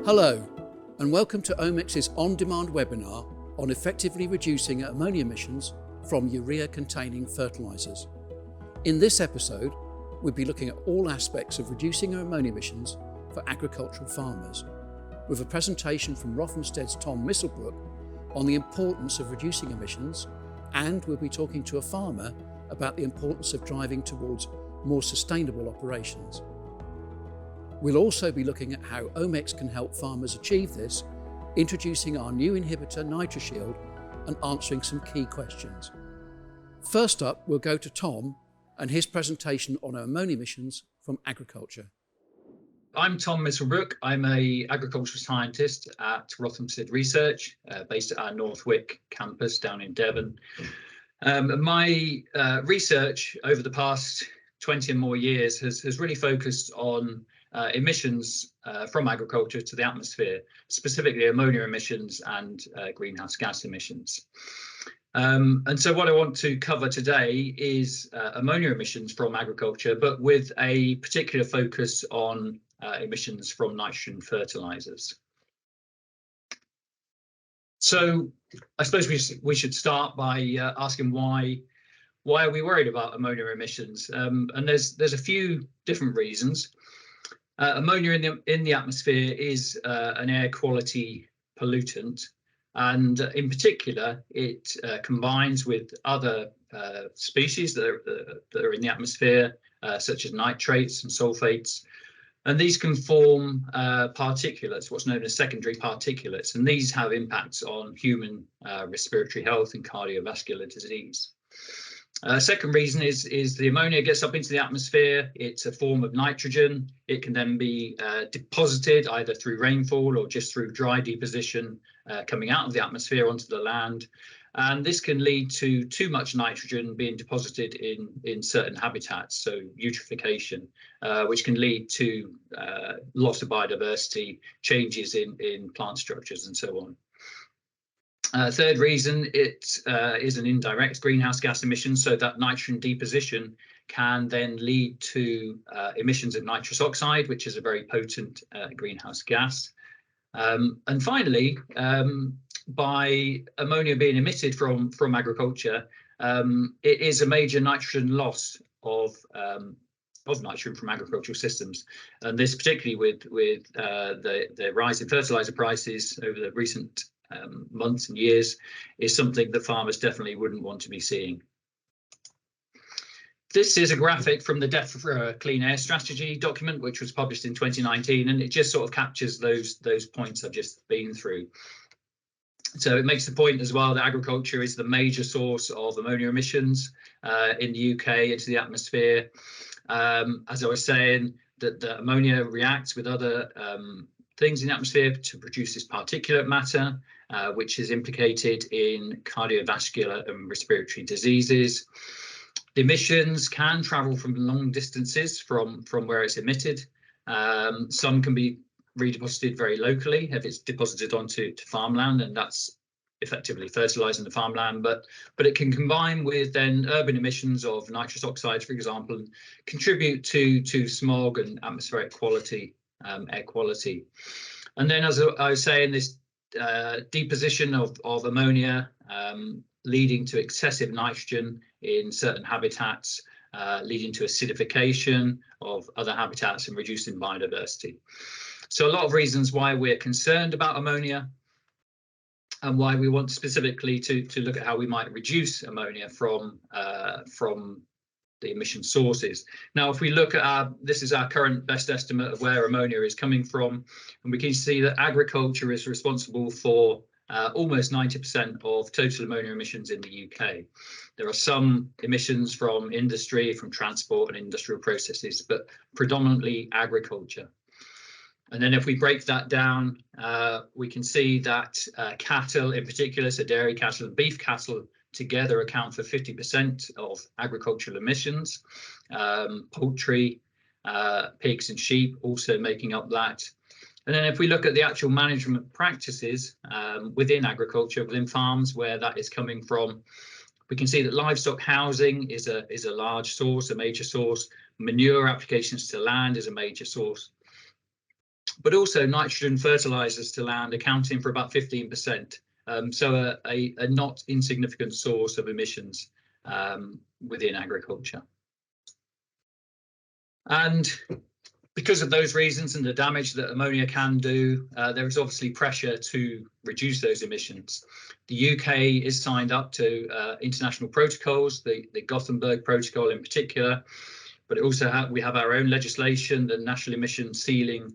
Hello, and welcome to Omex's on-demand webinar on effectively reducing ammonia emissions from urea-containing fertilisers. In this episode, we'll be looking at all aspects of reducing ammonia emissions for agricultural farmers, with a presentation from Rothamsted's Tom Misselbrook on the importance of reducing emissions, and we'll be talking to a farmer about the importance of driving towards more sustainable operations. We'll also be looking at how Omex can help farmers achieve this, introducing our new inhibitor NitroShield and answering some key questions. First up, we'll go to Tom and his presentation on ammonia emissions from agriculture. I'm Tom Misselbrook. I'm an agricultural scientist at Rothamsted Research, based at our Northwick campus down in Devon. My research over the past 20 and more years has really focused on emissions from agriculture to the atmosphere, specifically ammonia emissions and greenhouse gas emissions. And so what I want to cover today is ammonia emissions from agriculture, but with a particular focus on emissions from nitrogen fertilizers. So I suppose we should start by asking why are we worried about ammonia emissions? And there's a few different reasons. Ammonia in the atmosphere is an air quality pollutant, and in particular, it combines with other species that are in the atmosphere, such as nitrates and sulfates, and these can form particulates, what's known as secondary particulates, and these have impacts on human respiratory health and cardiovascular disease. Second reason is the ammonia gets up into the atmosphere. It's a form of nitrogen. It can then be deposited either through rainfall or just through dry deposition coming out of the atmosphere onto the land. And this can lead to too much nitrogen being deposited in certain habitats, so eutrophication, which can lead to loss of biodiversity, changes in plant structures and so on. Third reason, it is an indirect greenhouse gas emission, so that nitrogen deposition can then lead to emissions of nitrous oxide, which is a very potent greenhouse gas. And finally, by ammonia being emitted from agriculture, it is a major nitrogen loss of nitrogen from agricultural systems, and this particularly with the rise in fertiliser prices over the recent months and years is something that farmers definitely wouldn't want to be seeing. This is a graphic from the Defra Clean Air Strategy document, which was published in 2019, and it just sort of captures those points I've just been through. So it makes the point as well that agriculture is the major source of ammonia emissions in the UK into the atmosphere. As I was saying, that the ammonia reacts with other things in the atmosphere to produce this particulate matter, which is implicated in cardiovascular and respiratory diseases. The emissions can travel from long distances from where it's emitted. Some can be redeposited very locally if it's deposited onto farmland, and that's effectively fertilizing the farmland, but it can combine with then urban emissions of nitrous oxide, for example, and contribute to smog and atmospheric quality, air quality. And then, as I was saying, this deposition of ammonia leading to excessive nitrogen in certain habitats, leading to acidification of other habitats and reducing biodiversity. So a lot of reasons why we're concerned about ammonia and why we want specifically to look at how we might reduce ammonia from the emission sources. Now, if we look at this is our current best estimate of where ammonia is coming from, and we can see that agriculture is responsible for almost 90% of total ammonia emissions in the UK. There are some emissions from industry, from transport and industrial processes, but predominantly agriculture. And then if we break that down, we can see that cattle in particular, so dairy cattle and beef cattle, together account for 50% of agricultural emissions. Poultry, pigs and sheep also making up that. And then if we look at the actual management practices within agriculture, within farms, where that is coming from, we can see that livestock housing is a large source, a major source. Manure applications to land is a major source. but also nitrogen fertilizers to land accounting for about 15%. So a not insignificant source of emissions within agriculture. And because of those reasons and the damage that ammonia can do, there is obviously pressure to reduce those emissions. The UK is signed up to international protocols, the Gothenburg Protocol in particular, but it also we have our own legislation, the National Emission Ceiling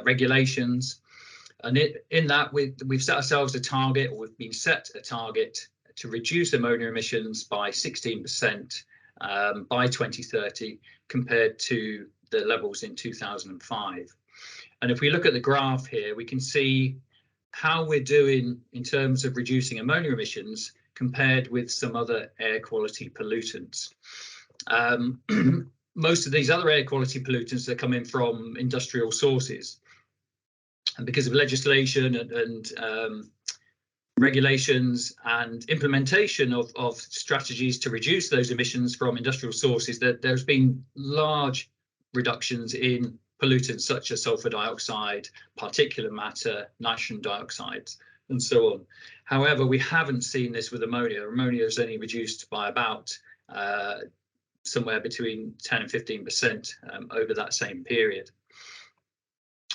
regulations. And in that, we've set ourselves a target, or we've been set a target to reduce ammonia emissions by 16% by 2030 compared to the levels in 2005. And if we look at the graph here, we can see how we're doing in terms of reducing ammonia emissions compared with some other air quality pollutants. Most of these other air quality pollutants are coming from industrial sources. And because of legislation and regulations and implementation of strategies to reduce those emissions from industrial sources, that there's been large reductions in pollutants such as sulfur dioxide, particulate matter, nitrogen dioxide, and so on. However, we haven't seen this with ammonia. Ammonia is only reduced by about somewhere between 10 and 15% over that same period.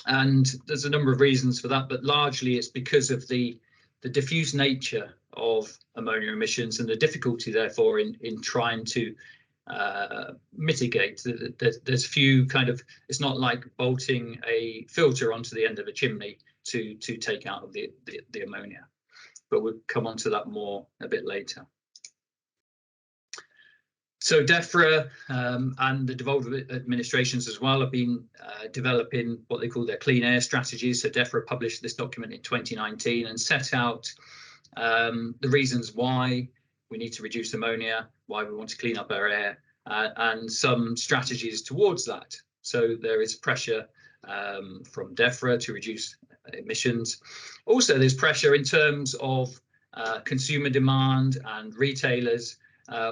And there's a number of reasons for that, but largely it's because of the diffuse nature of ammonia emissions and the difficulty, therefore, in trying to mitigate. There's few kind of, it's not like bolting a filter onto the end of a chimney to take out the ammonia, but we'll come on to that more a bit later. So Defra and the devolved administrations as well have been developing what they call their clean air strategies. So Defra published this document in 2019 and set out the reasons why we need to reduce ammonia, why we want to clean up our air, and some strategies towards that. So there is pressure from Defra to reduce emissions. Also, there's pressure in terms of consumer demand and retailers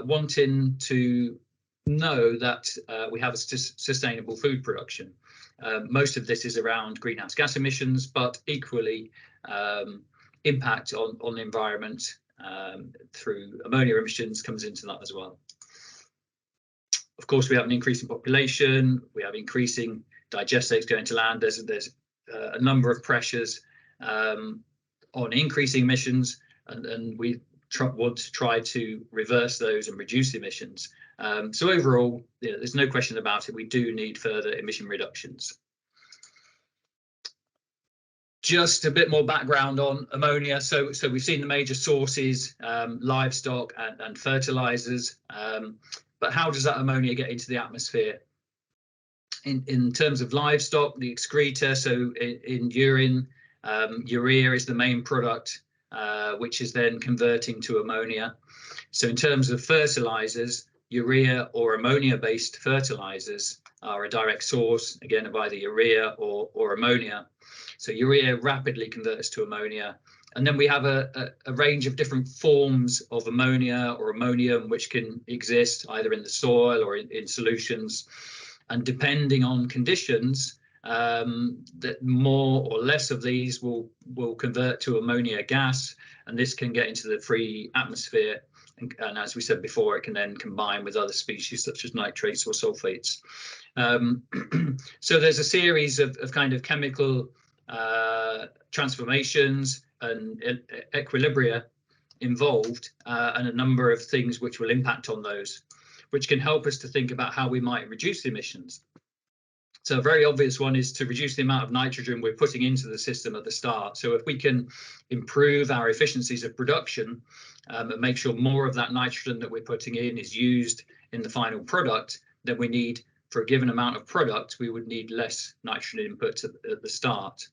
wanting to know that we have a sustainable food production. Most of this is around greenhouse gas emissions, but equally impact on the environment through ammonia emissions comes into that as well. Of course, we have an increasing population, we have increasing digestates going to land. There's a number of pressures on increasing emissions, and we want to try to reverse those and reduce emissions. So overall, there's no question about it, we do need further emission reductions. Just a bit more background on ammonia. So we've seen the major sources, livestock and fertilizers, but how does that ammonia get into the atmosphere? In terms of livestock, the excreta, so in urine, urea is the main product, which is then converting to ammonia. So in terms of fertilizers, urea or ammonia-based fertilizers are a direct source, again, of either urea or ammonia. So urea rapidly converts to ammonia. And then we have a range of different forms of ammonia or ammonium which can exist either in the soil or in solutions. And depending on conditions, that more or less of these will convert to ammonia gas, and this can get into the free atmosphere. And as we said before, it can then combine with other species such as nitrates or sulfates. So there's a series of kind of chemical transformations and equilibria involved, and a number of things which will impact on those, which can help us to think about how we might reduce emissions. So a very obvious one is to reduce the amount of nitrogen we're putting into the system at the start. So if we can improve our efficiencies of production and make sure more of that nitrogen that we're putting in is used in the final product, then we need, for a given amount of product, we would need less nitrogen input at the start.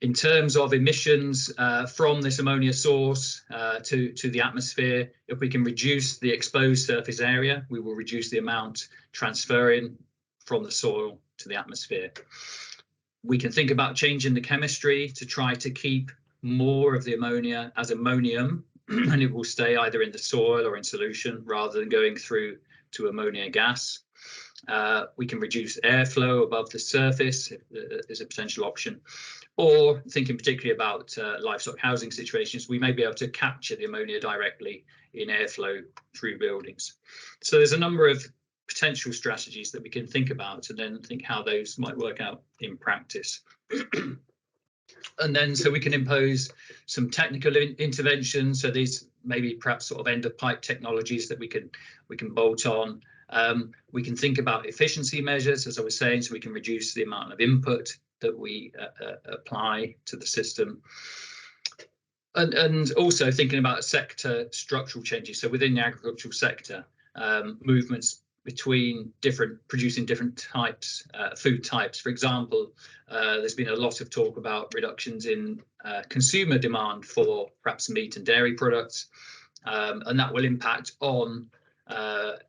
In terms of emissions from this ammonia source to the atmosphere, if we can reduce the exposed surface area, we will reduce the amount transferring from the soil to the atmosphere. We can think about changing the chemistry to try to keep more of the ammonia as ammonium, and it will stay either in the soil or in solution rather than going through to ammonia gas. We can reduce airflow above the surface is a potential option, or thinking particularly about livestock housing situations, we may be able to capture the ammonia directly in airflow through buildings. So there's a number of potential strategies that we can think about and then think how those might work out in practice. And then so we can impose some technical interventions. So these maybe perhaps sort of end of pipe technologies that we can bolt on. We can think about efficiency measures, as I was saying, so we can reduce the amount of input that we apply to the system. And also thinking about sector structural changes. So within the agricultural sector, movements between producing different types, food types. For example, there's been a lot of talk about reductions in consumer demand for perhaps meat and dairy products, and that will impact on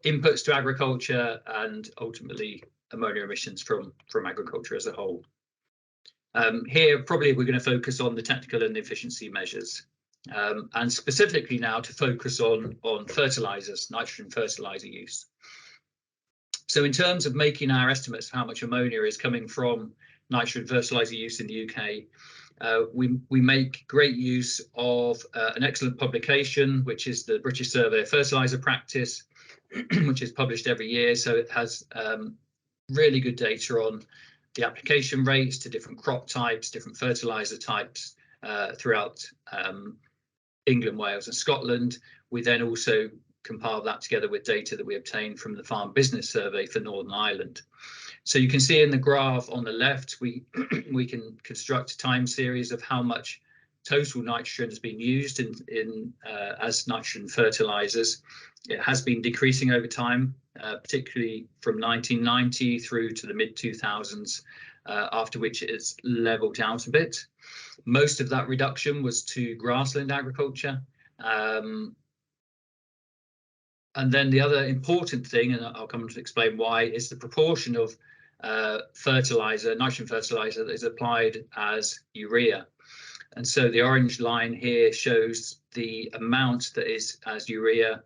inputs to agriculture and ultimately ammonia emissions from agriculture as a whole. Here, probably we're going to focus on the technical and efficiency measures, and specifically now to focus on fertilizers, nitrogen fertilizer use. So in terms of making our estimates of how much ammonia is coming from nitrogen fertilizer use in the UK, we make great use of an excellent publication, which is the British Survey of Fertiliser Practice, which is published every year. So it has really good data on the application rates to different crop types, different fertiliser types throughout England, Wales and Scotland. We then also compile that together with data that we obtain from the Farm Business Survey for Northern Ireland. So you can see in the graph on the left, we can construct a time series of how much total nitrogen has been used as nitrogen fertilizers. It has been decreasing over time, particularly from 1990 through to the mid-2000s, after which it has leveled out a bit. Most of that reduction was to grassland agriculture. And then the other important thing, and I'll come to explain why, is the proportion of fertilizer, nitrogen fertilizer, that is applied as urea. And so the orange line here shows the amount that is as urea,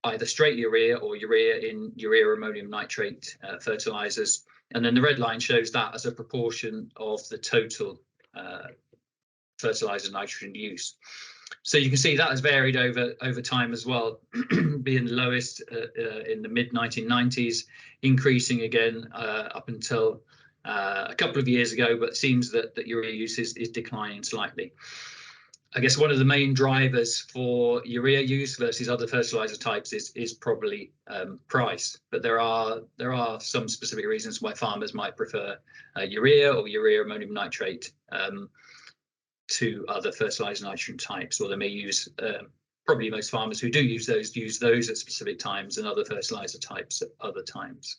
either straight urea or urea in urea ammonium nitrate fertilizers. And then the red line shows that as a proportion of the total fertilizer nitrogen use. So you can see that has varied over time as well, being the lowest in the mid-1990s, increasing again up until a couple of years ago, but it seems that urea use is declining slightly. I guess one of the main drivers for urea use versus other fertilizer types is probably price, but there are some specific reasons why farmers might prefer urea or urea ammonium nitrate to other fertilizer nitrogen types, or they may use, probably most farmers who do use those at specific times and other fertilizer types at other times.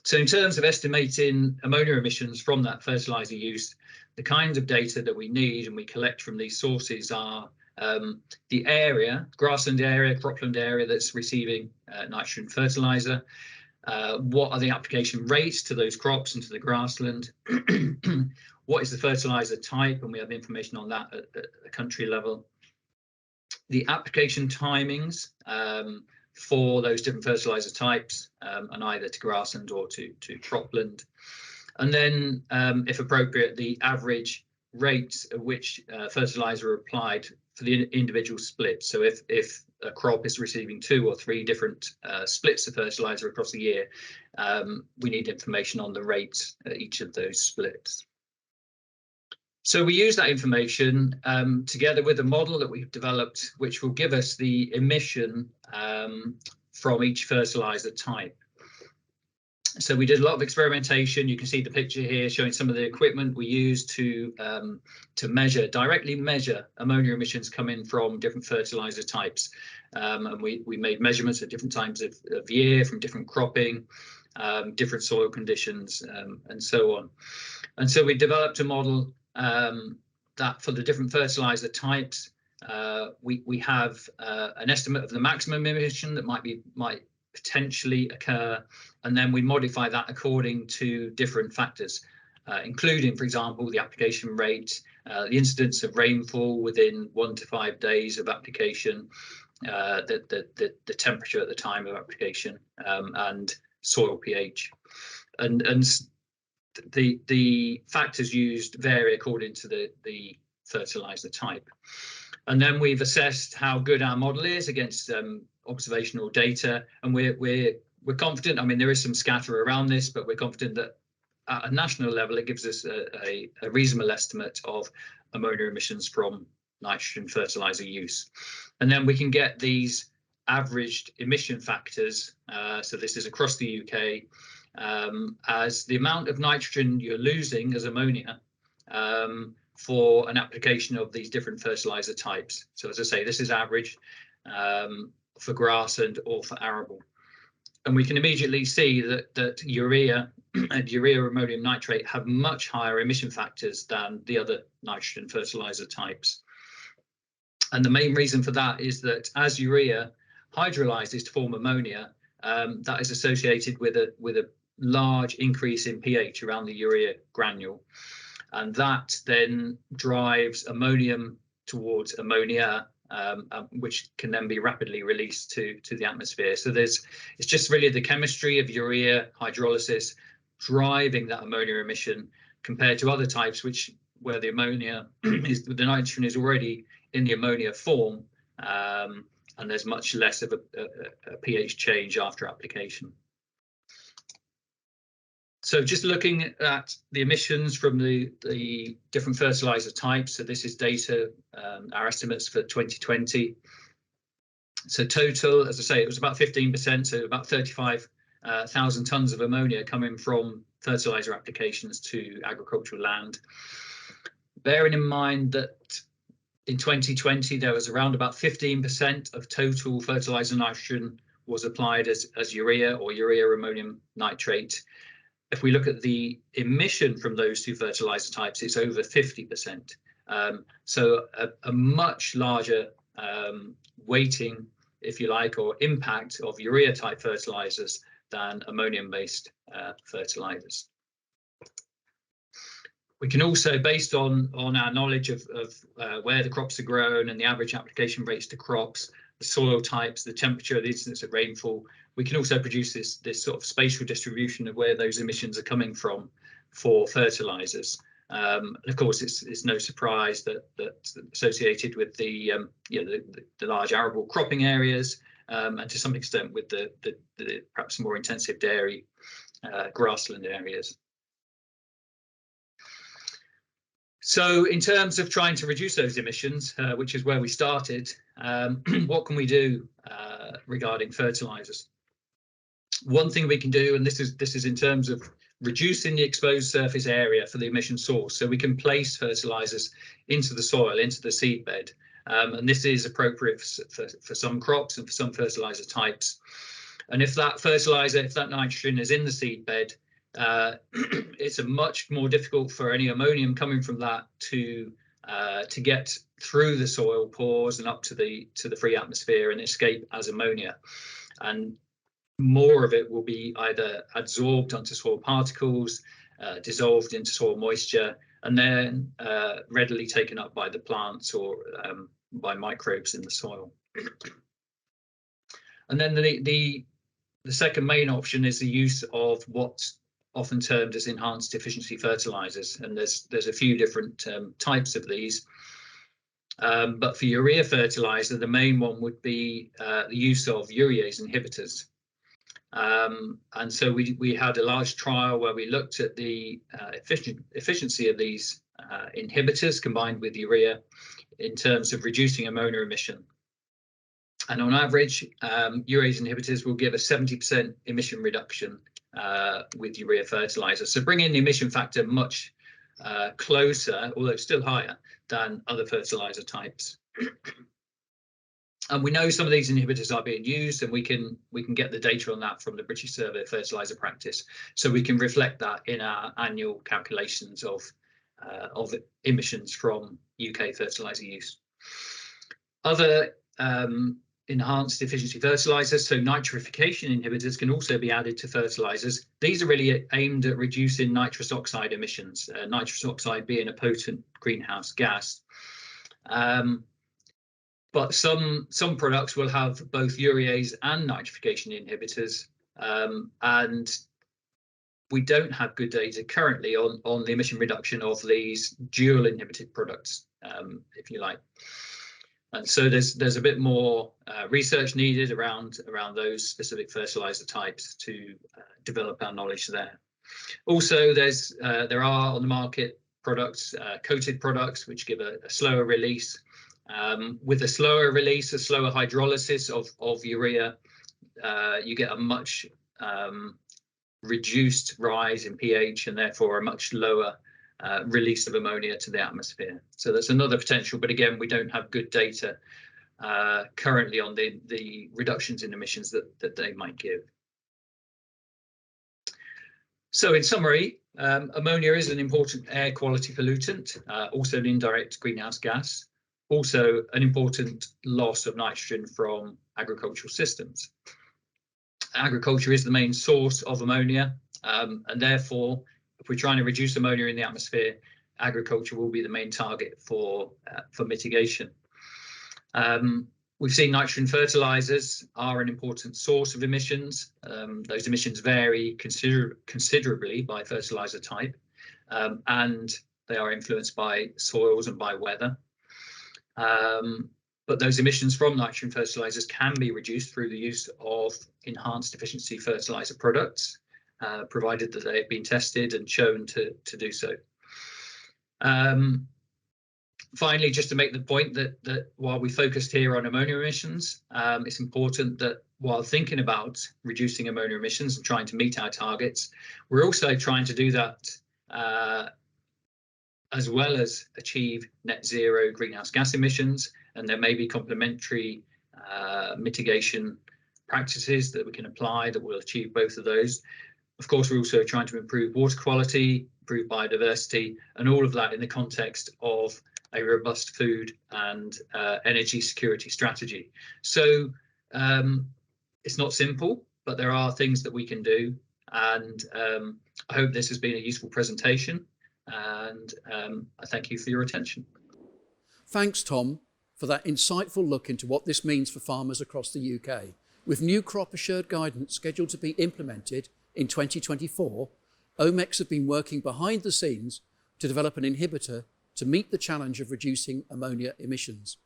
So in terms of estimating ammonia emissions from that fertilizer use, the kinds of data that we need and we collect from these sources are the area, grassland area, cropland area that's receiving nitrogen fertilizer. What are the application rates to those crops and to the grassland? What is the fertilizer type? And we have information on that at the country level. The application timings for those different fertilizer types, and either to grassland or to cropland. And then, if appropriate, the average rates at which fertilizer are applied for the individual splits. So if a crop is receiving 2 or 3 different splits of fertilizer across the year, we need information on the rates at each of those splits. So we use that information together with a model that we've developed, which will give us the emission from each fertilizer type. So we did a lot of experimentation. You can see the picture here showing some of the equipment we use to directly measure ammonia emissions coming from different fertilizer types. And we made measurements at different times of year, from different cropping, different soil conditions, and so on. And so we developed a model that for the different fertilizer types, we have an estimate of the maximum emission that might potentially occur, and then we modify that according to different factors, including, for example, the application rate, the incidence of rainfall within 1 to 5 days of application, the temperature at the time of application, and soil pH, and the factors used vary according to the fertilizer type. And then we've assessed how good our model is against observational data, and we're confident. I mean, there is some scatter around this, but we're confident that at a national level, it gives us a reasonable estimate of ammonia emissions from nitrogen fertilizer use. And then we can get these averaged emission factors. So this is across the UK, as the amount of nitrogen you're losing as ammonia for an application of these different fertilizer types. So as I say, this is average for grassland or for arable. And we can immediately see that urea and urea ammonium nitrate have much higher emission factors than the other nitrogen fertilizer types. And the main reason for that is that as urea hydrolyzes to form ammonia, that is associated with a large increase in pH around the urea granule. And that then drives ammonium towards ammonia, which can then be rapidly released to the atmosphere. So it's just really the chemistry of urea hydrolysis driving that ammonia emission compared to other types, where the ammonia the nitrogen is already in the ammonia form, and there's much less of a pH change after application. So just looking at the emissions from the different fertilizer types. So this is data, our estimates for 2020. So total, as I say, it was about 15%, so about 35,000 tons of ammonia coming from fertilizer applications to agricultural land. Bearing in mind that in 2020, there was around about 15% of total fertilizer nitrogen was applied as urea or urea ammonium nitrate. If we look at the emission from those two fertilizer types, it's over 50%. So a much larger weighting, if you like, or impact of urea type fertilizers than ammonium based fertilizers. We can also, based on our knowledge of where the crops are grown and the average application rates to crops, the soil types, the temperature, the incidence of rainfall, we can also produce this sort of spatial distribution of where those emissions are coming from for fertilizers. And of course, it's no surprise that associated with the large arable cropping areas, and to some extent with the perhaps more intensive dairy grassland areas. So in terms of trying to reduce those emissions, which is where we started, what can we do regarding fertilizers? One thing we can do, and this is in terms of reducing the exposed surface area for the emission source. So we can place fertilizers into the soil, into the seed bed. And this is appropriate for some crops and for some fertilizer types. And if that nitrogen is in the seed bed, it's a much more difficult for any ammonium coming from that to get through the soil pores and up to the free atmosphere and escape as ammonia. And more of it will be either adsorbed onto soil particles, dissolved into soil moisture, and then readily taken up by the plants or by microbes in the soil. And then the second main option is the use of what's often termed as enhanced efficiency fertilizers, and there's a few different types of these. But for urea fertilizer, the main one would be the use of urease inhibitors. And so we had a large trial where we looked at the efficiency of these inhibitors combined with urea in terms of reducing ammonia emission. And on average, urease inhibitors will give a 70% emission reduction with urea fertilizer. So bringing the emission factor much closer, although still higher, than other fertilizer types. And we know some of these inhibitors are being used, and we can get the data on that from the British Survey of Fertiliser Practice, so we can reflect that in our annual calculations of emissions from UK fertiliser use. Other enhanced efficiency fertilizers, so nitrification inhibitors, can also be added to fertilizers. These are really aimed at reducing nitrous oxide emissions, nitrous oxide being a potent greenhouse gas. But some products will have both urease and nitrification inhibitors, and we don't have good data currently on the emission reduction of these dual inhibited products, if you like. And so there's a bit more research needed around those specific fertilizer types to develop our knowledge there. Also, there are on the market products, coated products, which give a slower release. With a slower release, a slower hydrolysis of urea, you get a much reduced rise in pH and therefore a much lower release of ammonia to the atmosphere. So that's another potential, but again, we don't have good data currently on the reductions in emissions that they might give. So in summary, ammonia is an important air quality pollutant, also an indirect greenhouse gas, also an important loss of nitrogen from agricultural systems. Agriculture is the main source of ammonia, and therefore, if we're trying to reduce ammonia in the atmosphere, agriculture will be the main target for mitigation. We've seen nitrogen fertilizers are an important source of emissions. Those emissions vary considerably by fertilizer type, and they are influenced by soils and by weather. But those emissions from nitrogen fertilizers can be reduced through the use of enhanced efficiency fertilizer products, provided that they have been tested and shown to do so. Finally, just to make the point that while we focused here on ammonia emissions, it's important that while thinking about reducing ammonia emissions and trying to meet our targets, we're also trying to do that as well as achieve net zero greenhouse gas emissions, and there may be complementary mitigation practices that we can apply that will achieve both of those. Of course, we're also trying to improve water quality, improve biodiversity, and all of that in the context of a robust food and energy security strategy. So it's not simple, but there are things that we can do, and I hope this has been a useful presentation, and I thank you for your attention. Thanks, Tom, for that insightful look into what this means for farmers across the UK. With new crop assured guidance scheduled to be implemented in 2024, Omex have been working behind the scenes to develop an inhibitor to meet the challenge of reducing ammonia emissions.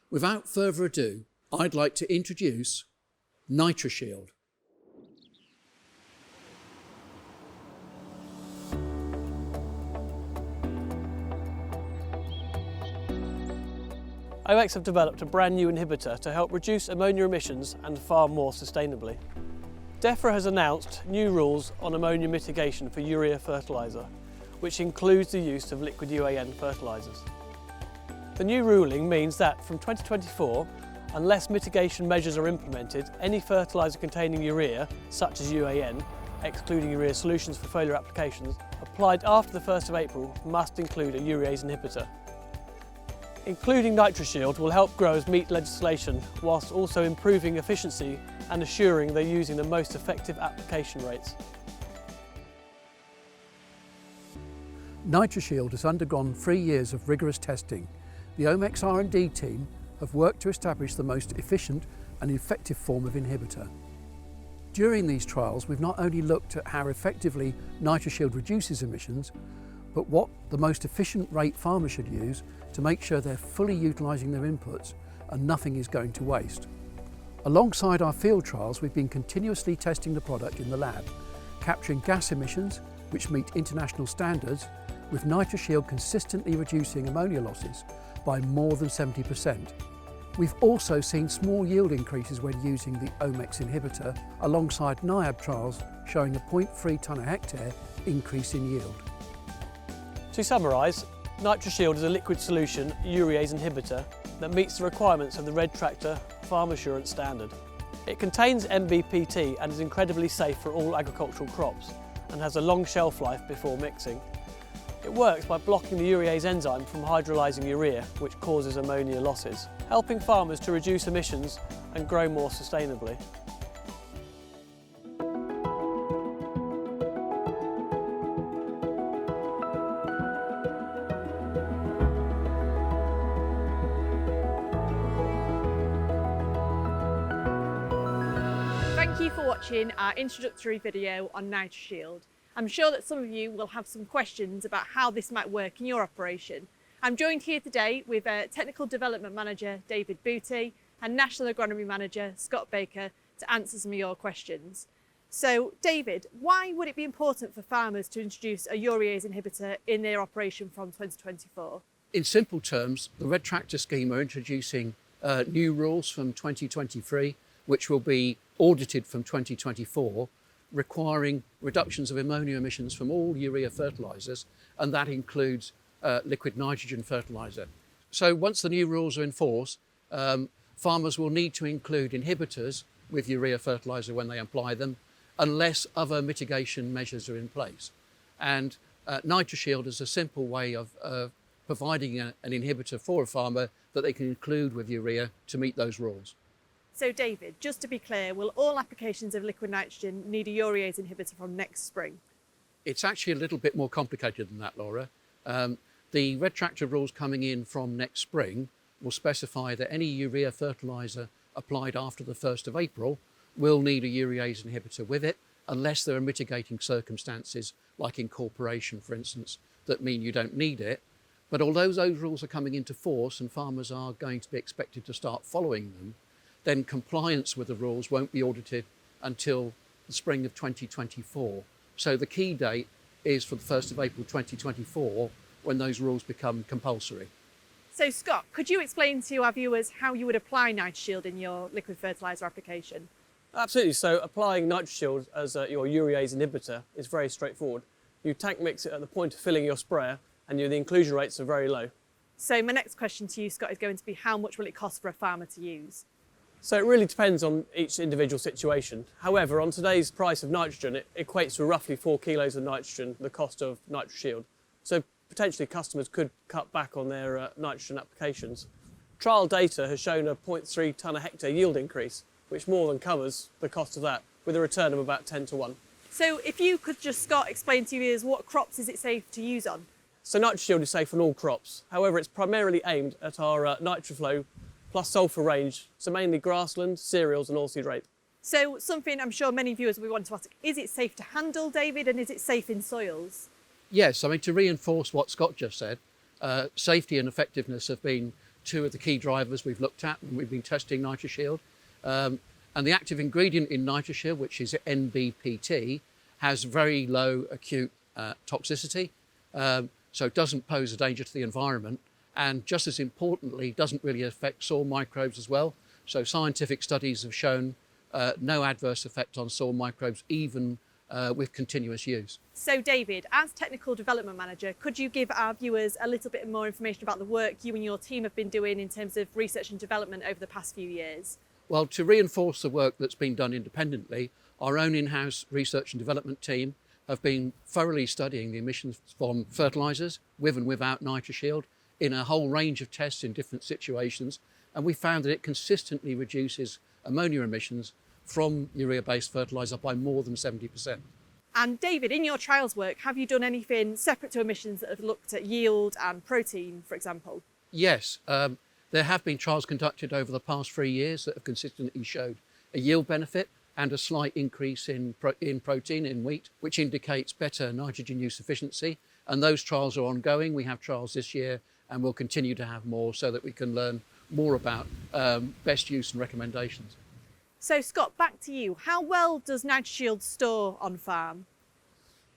Without further ado, I'd like to introduce NitroShield. Omex have developed a brand new inhibitor to help reduce ammonia emissions and farm more sustainably. Defra has announced new rules on ammonia mitigation for urea fertiliser, which includes the use of liquid UAN fertilisers. The new ruling means that from 2024, unless mitigation measures are implemented, any fertiliser containing urea, such as UAN, excluding urea solutions for foliar applications, applied after the 1st of April must include a urease inhibitor. Including NitroShield will help growers meet legislation whilst also improving efficiency and assuring they're using the most effective application rates. NitroShield has undergone 3 years of rigorous testing. The Omex R&D team have worked to establish the most efficient and effective form of inhibitor. During these trials, we've not only looked at how effectively NitroShield reduces emissions, but what the most efficient rate farmers should use to make sure they're fully utilising their inputs and nothing is going to waste. Alongside our field trials, we've been continuously testing the product in the lab, capturing gas emissions which meet international standards, with NitroShield consistently reducing ammonia losses by more than 70%. We've also seen small yield increases when using the Omex inhibitor, alongside NIAB trials showing a 0.3 tonne a hectare increase in yield. To summarise, NitroShield is a liquid solution urease inhibitor that meets the requirements of the Red Tractor Farm Assurance Standard. It contains MBPT and is incredibly safe for all agricultural crops and has a long shelf life before mixing. It works by blocking the urease enzyme from hydrolysing urea, which causes ammonia losses, helping farmers to reduce emissions and grow more sustainably. Thank you for watching our introductory video on NitroShield. I'm sure that some of you will have some questions about how this might work in your operation. I'm joined here today with Technical Development Manager David Booty and National Agronomy Manager Scott Baker to answer some of your questions. So David, why would it be important for farmers to introduce a urease inhibitor in their operation from 2024? In simple terms, the Red Tractor scheme are introducing new rules from 2023, which will be audited from 2024, requiring reductions of ammonia emissions from all urea fertilisers, and that includes liquid nitrogen fertiliser. So once the new rules are in force, farmers will need to include inhibitors with urea fertiliser when they apply them, unless other mitigation measures are in place. And NitroShield is a simple way of providing an inhibitor for a farmer that they can include with urea to meet those rules. So David, just to be clear, will all applications of liquid nitrogen need a urease inhibitor from next spring? It's actually a little bit more complicated than that, Laura. The Red Tractor rules coming in from next spring will specify that any urea fertiliser applied after the 1st of April will need a urease inhibitor with it, unless there are mitigating circumstances like incorporation, for instance, that mean you don't need it. But although those rules are coming into force and farmers are going to be expected to start following them, then compliance with the rules won't be audited until the spring of 2024. So the key date is for the 1st of April 2024, when those rules become compulsory. So Scott, could you explain to our viewers how you would apply NitroShield in your liquid fertiliser application? Absolutely. So applying NitroShield as your urease inhibitor is very straightforward. You tank mix it at the point of filling your sprayer, and the inclusion rates are very low. So my next question to you, Scott, is going to be how much will it cost for a farmer to use? So it really depends on each individual situation. However, on today's price of nitrogen, it equates to roughly 4 kilos of nitrogen, the cost of NitroShield. So potentially customers could cut back on their nitrogen applications. Trial data has shown a 0.3 tonne a hectare yield increase, which more than covers the cost of that, with a return of about 10 to 1. So if you could just, Scott, explain to viewers what crops is it safe to use on? So NitroShield is safe on all crops. However, it's primarily aimed at our Nitroflo plus sulphur range, so mainly grassland, cereals and oilseed rape. So something I'm sure many viewers will want to ask, is it safe to handle, David, and is it safe in soils? Yes, I mean, to reinforce what Scott just said, safety and effectiveness have been two of the key drivers we've looked at when we've been testing NitroShield. And the active ingredient in NitroShield, which is NBPT, has very low acute toxicity, so it doesn't pose a danger to the environment, and just as importantly, doesn't really affect soil microbes as well. So scientific studies have shown no adverse effect on soil microbes, even with continuous use. So David, as Technical Development Manager, could you give our viewers a little bit more information about the work you and your team have been doing in terms of research and development over the past few years? Well, to reinforce the work that's been done independently, our own in-house research and development team have been thoroughly studying the emissions from fertilisers, with and without NitroShield, in a whole range of tests in different situations, and we found that it consistently reduces ammonia emissions from urea-based fertiliser by more than 70%. And David, in your trials work, have you done anything separate to emissions that have looked at yield and protein, for example? Yes, there have been trials conducted over the past 3 years that have consistently showed a yield benefit and a slight increase in protein in wheat, which indicates better nitrogen use efficiency. And those trials are ongoing. We have trials this year, and we'll continue to have more so that we can learn more about best use and recommendations. So Scott, back to you. How well does NitroShield store on farm?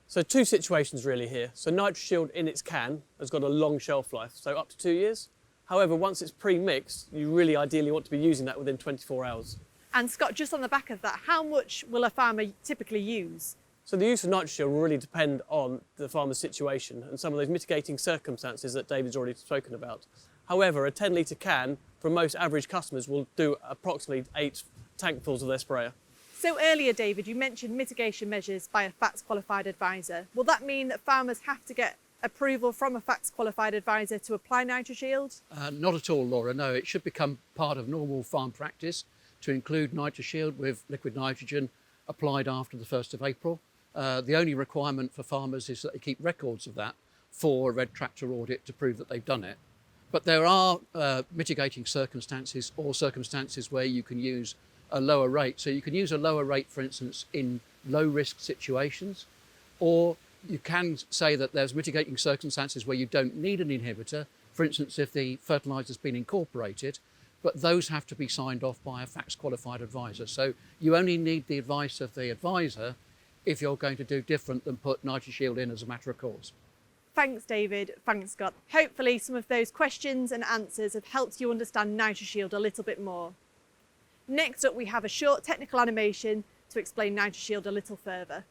So two situations really here. So NitroShield in its can has got a long shelf life, so up to 2 years. However, once it's pre-mixed, you really ideally want to be using that within 24 hours. And Scott, just on the back of that, how much will a farmer typically use? So the use of NitroShield will really depend on the farmer's situation and some of those mitigating circumstances that David's already spoken about. However, a 10 litre can for most average customers will do approximately 8 tankfuls of their sprayer. So earlier, David, you mentioned mitigation measures by a FACTS qualified advisor. Will that mean that farmers have to get approval from a FACTS qualified advisor to apply NitroShield? Not at all, Laura. No, it should become part of normal farm practice to include NitroShield with liquid nitrogen applied after the 1st of April. The only requirement for farmers is that they keep records of that for a Red Tractor audit to prove that they've done it. But there are mitigating circumstances or circumstances where you can use a lower rate. So you can use a lower rate, for instance, in low risk situations, or you can say that there's mitigating circumstances where you don't need an inhibitor, for instance, if the fertiliser's been incorporated, but those have to be signed off by a FACTS qualified advisor. So you only need the advice of the advisor if you're going to do different than put NitroShield in as a matter of course. Thanks, David. Thanks, Scott. Hopefully some of those questions and answers have helped you understand NitroShield a little bit more. Next up, we have a short technical animation to explain NitroShield a little further.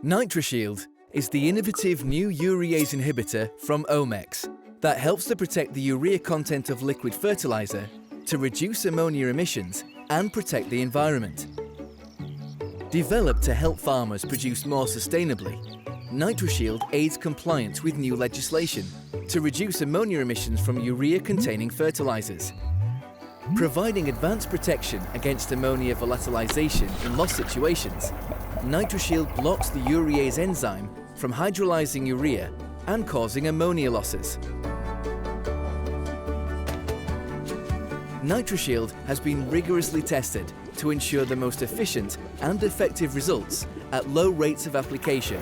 NitroShield is the innovative new urease inhibitor from Omex that helps to protect the urea content of liquid fertiliser to reduce ammonia emissions and protect the environment. Developed to help farmers produce more sustainably, NitroShield aids compliance with new legislation to reduce ammonia emissions from urea-containing fertilisers. Providing advanced protection against ammonia volatilisation in loss situations, NitroShield blocks the urease enzyme from hydrolysing urea and causing ammonia losses. NitroShield has been rigorously tested to ensure the most efficient and effective results at low rates of application.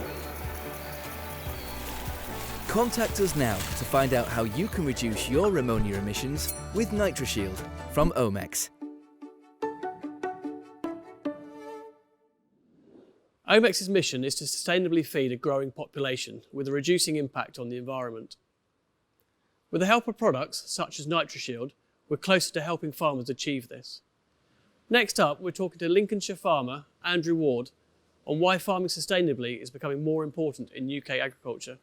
Contact us now to find out how you can reduce your ammonia emissions with NitroShield from Omex. Omex's mission is to sustainably feed a growing population with a reducing impact on the environment. With the help of products such as NitroShield, we're closer to helping farmers achieve this. Next up, we're talking to Lincolnshire farmer Andrew Ward on why farming sustainably is becoming more important in UK agriculture.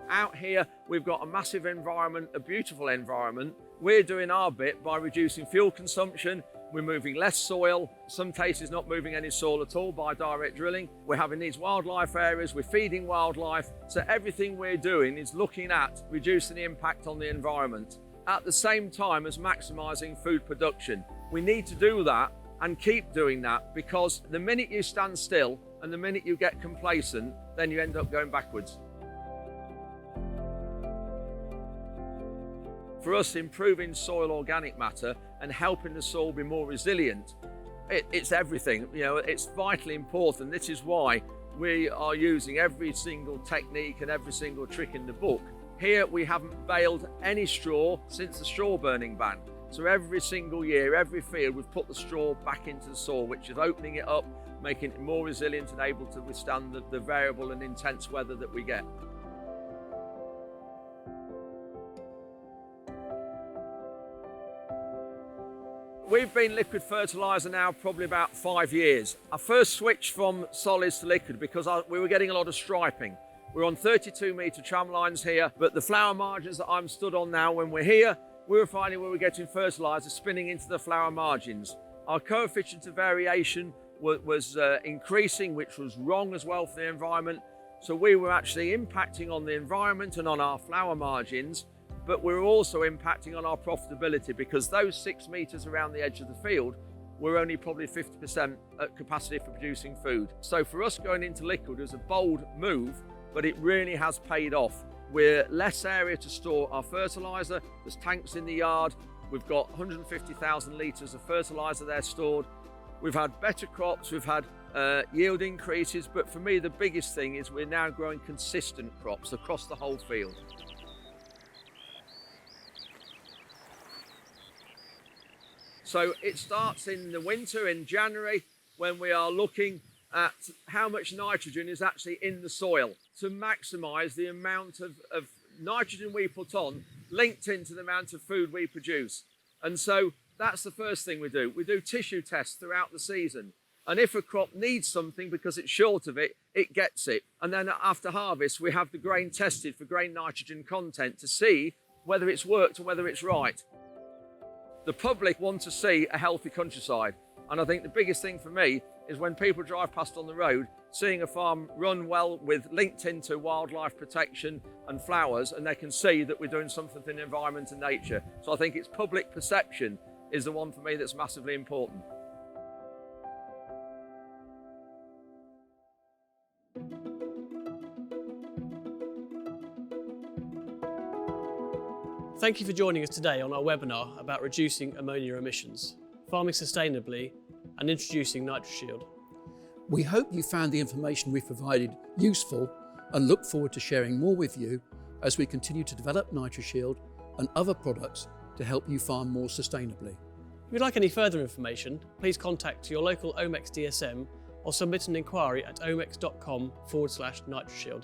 Out here, we've got a massive environment, a beautiful environment. We're doing our bit by reducing fuel consumption. We're moving less soil, some cases not moving any soil at all by direct drilling. We're having these wildlife areas, we're feeding wildlife. So everything we're doing is looking at reducing the impact on the environment at the same time as maximising food production. We need to do that and keep doing that, because the minute you stand still and the minute you get complacent, then you end up going backwards. For us, improving soil organic matter and helping the soil be more resilient, it's everything. You know, it's vitally important. This is why we are using every single technique and every single trick in the book. Here we haven't baled any straw since the straw burning ban. So every single year, every field, we've put the straw back into the soil, which is opening it up, making it more resilient and able to withstand the variable and intense weather that we get. We've been liquid fertiliser now probably about 5 years. I first switched from solids to liquid because we were getting a lot of striping. We're on 32 metre tram lines here, but the flower margins that I'm stood on now, when we're here, we were finding we were getting fertiliser spinning into the flower margins. Our coefficient of variation was increasing, which was wrong as well for the environment. So we were actually impacting on the environment and on our flower margins, but we're also impacting on our profitability, because those 6 metres around the edge of the field were only probably 50% at capacity for producing food. So for us, going into liquid was a bold move, but it really has paid off. We're less area to store our fertiliser. There's tanks in the yard. We've got 150,000 litres of fertiliser there stored. We've had better crops, we've had yield increases, but for me the biggest thing is we're now growing consistent crops across the whole field. So it starts in the winter, in January, when we are looking at how much nitrogen is actually in the soil to maximise the amount of nitrogen we put on, linked into the amount of food we produce. And so that's the first thing we do. We do tissue tests throughout the season. And if a crop needs something because it's short of it, it gets it. And then after harvest, we have the grain tested for grain nitrogen content to see whether it's worked or whether it's right. The public want to see a healthy countryside. And I think the biggest thing for me is when people drive past on the road, seeing a farm run well with linked into wildlife protection and flowers, and they can see that we're doing something in the environment and nature. So I think it's public perception is the one for me that's massively important. Thank you for joining us today on our webinar about reducing ammonia emissions, farming sustainably and introducing NitroShield. We hope you found the information we've provided useful and look forward to sharing more with you as we continue to develop NitroShield and other products to help you farm more sustainably. If you'd like any further information, please contact your local Omex DSM or submit an inquiry at omex.com/NitroShield.